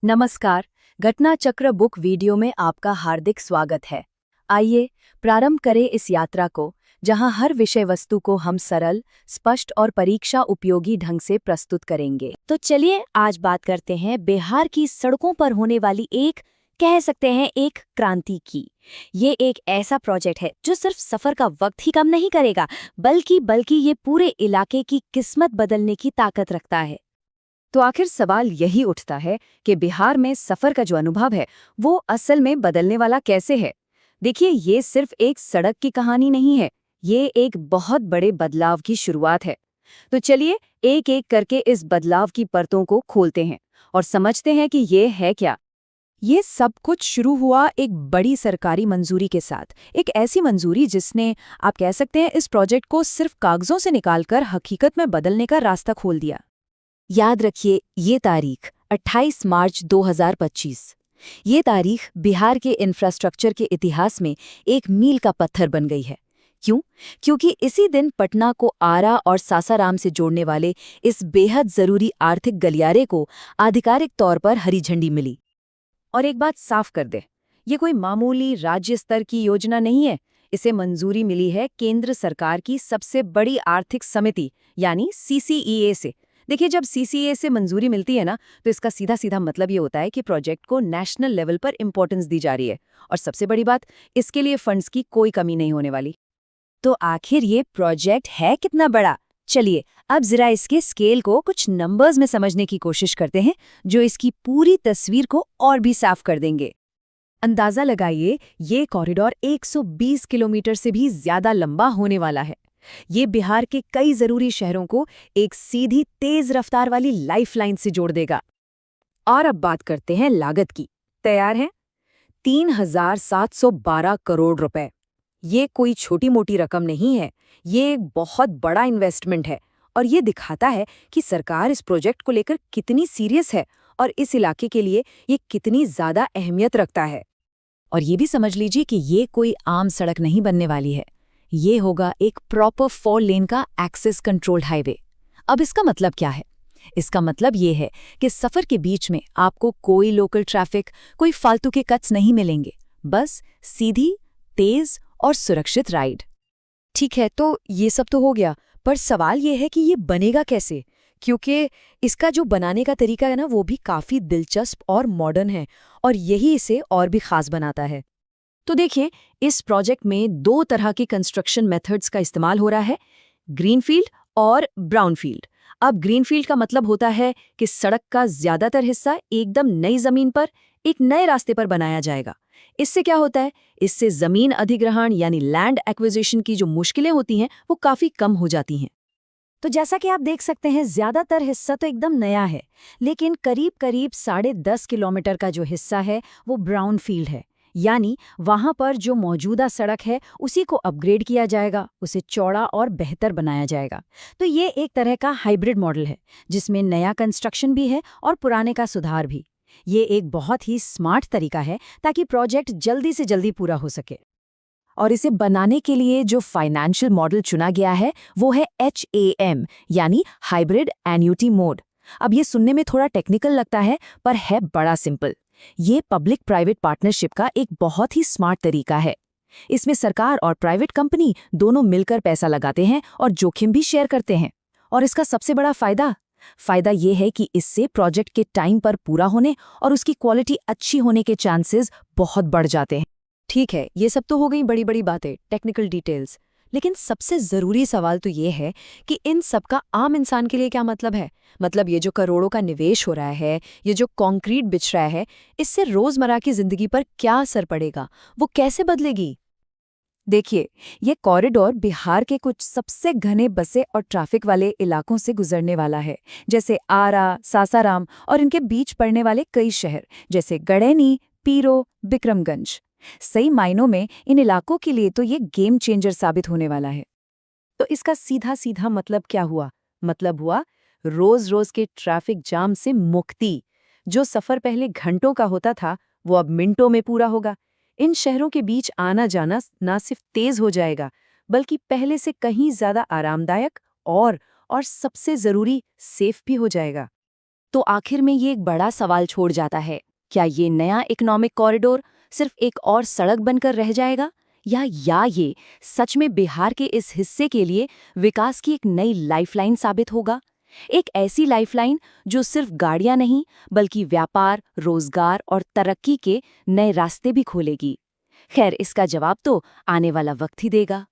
नमस्कार, घटना चक्र बुक वीडियो में आपका हार्दिक स्वागत है। आइए प्रारंभ करें इस यात्रा को, जहां हर विषय वस्तु को हम सरल, स्पष्ट और परीक्षा उपयोगी ढंग से प्रस्तुत करेंगे। तो चलिए आज बात करते हैं बिहार की सड़कों पर होने वाली कह सकते हैं एक क्रांति की। ये एक ऐसा प्रोजेक्ट है जो सिर्फ सफर का वक्त ही कम नहीं करेगा, बल्कि ये पूरे इलाके की किस्मत बदलने की ताकत रखता है। तो आखिर सवाल यही उठता है कि बिहार में सफर का जो अनुभव है, वो असल में बदलने वाला कैसे है। देखिए, ये सिर्फ एक सड़क की कहानी नहीं है, ये एक बहुत बड़े बदलाव की शुरुआत है। तो चलिए एक एक करके इस बदलाव की परतों को खोलते हैं और समझते हैं कि ये है क्या। ये सब कुछ शुरू हुआ एक बड़ी सरकारी मंजूरी के साथ, एक ऐसी मंजूरी जिसने, आप कह सकते हैं, इस प्रोजेक्ट को सिर्फ कागजों से निकालकर हकीकत में बदलने का रास्ता खोल दिया। याद रखिए ये तारीख 28 मार्च 2025। ये तारीख बिहार के इंफ्रास्ट्रक्चर के इतिहास में एक मील का पत्थर बन गई है। क्यों? क्योंकि इसी दिन पटना को आरा और सासाराम से जोड़ने वाले इस बेहद जरूरी आर्थिक गलियारे को आधिकारिक तौर पर हरी झंडी मिली। और एक बात साफ कर दे, ये कोई मामूली राज्य स्तर की योजना नहीं है। इसे मंजूरी मिली है केंद्र सरकार की सबसे बड़ी आर्थिक समिति यानी CCEA से। देखिए, जब CCEA से मंजूरी मिलती है ना, तो इसका सीधा सीधा मतलब ये होता है कि प्रोजेक्ट को नेशनल लेवल पर इंपॉर्टेंस दी जा रही है। और सबसे बड़ी बात, इसके लिए फंड्स की कोई कमी नहीं होने वाली। तो आखिर ये प्रोजेक्ट है कितना बड़ा? चलिए अब जरा इसके स्केल को कुछ नंबर्स में समझने की कोशिश करते हैं, जो इसकी पूरी तस्वीर को और भी साफ कर देंगे। अंदाजा लगाइए, ये कॉरिडोर 120 किलोमीटर से भी ज्यादा लंबा होने वाला है। ये बिहार के कई जरूरी शहरों को एक सीधी तेज रफ्तार वाली लाइफलाइन से जोड़ देगा। और अब बात करते हैं लागत की। तैयार हैं? 3,712 करोड़ रुपए। ये कोई छोटी मोटी रकम नहीं है, ये एक बहुत बड़ा इन्वेस्टमेंट है। और ये दिखाता है कि सरकार इस प्रोजेक्ट को लेकर कितनी सीरियस है और इस इलाके के लिए ये कितनी ज्यादा अहमियत रखता है। और ये भी समझ लीजिए कि ये कोई आम सड़क नहीं बनने वाली है। ये होगा एक प्रॉपर 4 लेन का एक्सेस कंट्रोल्ड हाईवे। अब इसका मतलब क्या है? इसका मतलब ये है कि सफर के बीच में आपको कोई लोकल ट्रैफिक, कोई फालतू के कट्स नहीं मिलेंगे। बस सीधी, तेज और सुरक्षित राइड। ठीक है, तो ये सब तो हो गया, पर सवाल ये है कि ये बनेगा कैसे? क्योंकि इसका जो बनाने का तरीका है ना, वो भी काफी दिलचस्प और मॉडर्न है, और यही इसे और भी खास बनाता है। तो देखिए, इस प्रोजेक्ट में 2 तरह के कंस्ट्रक्शन मेथड्स का इस्तेमाल हो रहा है, ग्रीनफील्ड और ब्राउनफील्ड। अब ग्रीनफील्ड का मतलब होता है कि सड़क का ज्यादातर हिस्सा एकदम नई जमीन पर, एक नए रास्ते पर बनाया जाएगा। इससे क्या होता है? इससे जमीन अधिग्रहण यानी लैंड एक्विजिशन की जो मुश्किलें होती हैं, वो काफी कम हो जाती हैं। तो जैसा कि आप देख सकते हैं, ज्यादातर हिस्सा तो एकदम नया है, लेकिन करीब करीब 10.5 किलोमीटर का जो हिस्सा है, वो ब्राउन फील्ड है। यानी वहां पर जो मौजूदा सड़क है, उसी को अपग्रेड किया जाएगा, उसे चौड़ा और बेहतर बनाया जाएगा। तो ये एक तरह का हाइब्रिड मॉडल है, जिसमें नया कंस्ट्रक्शन भी है और पुराने का सुधार भी। ये एक बहुत ही स्मार्ट तरीका है ताकि प्रोजेक्ट जल्दी से जल्दी पूरा हो सके। और इसे बनाने के लिए जो फाइनेंशियल मॉडल चुना गया है, वो है HAM यानी हाइब्रिड एन्युटी मोड। अब ये सुनने में थोड़ा टेक्निकल लगता है, पर है बड़ा सिंपल। ये पब्लिक प्राइवेट पार्टनरशिप का एक बहुत ही स्मार्ट तरीका है। इसमें सरकार और प्राइवेट कंपनी दोनों मिलकर पैसा लगाते हैं और जोखिम भी शेयर करते हैं। और इसका सबसे बड़ा फायदा ये है कि इससे प्रोजेक्ट के टाइम पर पूरा होने और उसकी क्वालिटी अच्छी होने के चांसेस बहुत बढ़ जाते हैं। ठीक है, ये सब तो हो गई बड़ी बड़ी बातें, टेक्निकल डिटेल्स। लेकिन सबसे जरूरी सवाल तो ये है कि इन सब का आम इंसान के लिए क्या मतलब है। मतलब ये जो करोड़ों का निवेश हो रहा है, ये जो कंक्रीट बिछ रहा है, इससे रोजमर्रा की जिंदगी पर क्या असर पड़ेगा, वो कैसे बदलेगी? देखिए, ये कॉरिडोर बिहार के कुछ सबसे घने बसे और ट्रैफिक वाले इलाकों से गुजरने वाला है, जैसे आरा, सासाराम और इनके बीच पड़ने वाले कई शहर जैसे गड़ैनी, पीरो, बिक्रमगंज। सही मायनों में इन इलाकों के लिए तो ये गेम चेंजर साबित होने वाला है। तो इसका सीधा सीधा मतलब क्या हुआ? मतलब हुआ रोज रोज के ट्रैफिक जाम से मुक्ति। जो सफर पहले घंटों का होता था, वो अब मिनटों में पूरा होगा। इन शहरों के बीच आना जाना ना सिर्फ तेज हो जाएगा, बल्कि पहले से कहीं ज्यादा आरामदायक और सबसे जरूरी सेफ भी हो जाएगा। तो आखिर में ये एक बड़ा सवाल छोड़ जाता है, क्या ये नया इकोनॉमिक कॉरिडोर सिर्फ एक और सड़क बनकर रह जाएगा, या ये सच में बिहार के इस हिस्से के लिए विकास की एक नई लाइफलाइन साबित होगा? एक ऐसी लाइफलाइन जो सिर्फ गाड़ियां नहीं बल्कि व्यापार, रोजगार और तरक्की के नए रास्ते भी खोलेगी। खैर, इसका जवाब तो आने वाला वक्त ही देगा।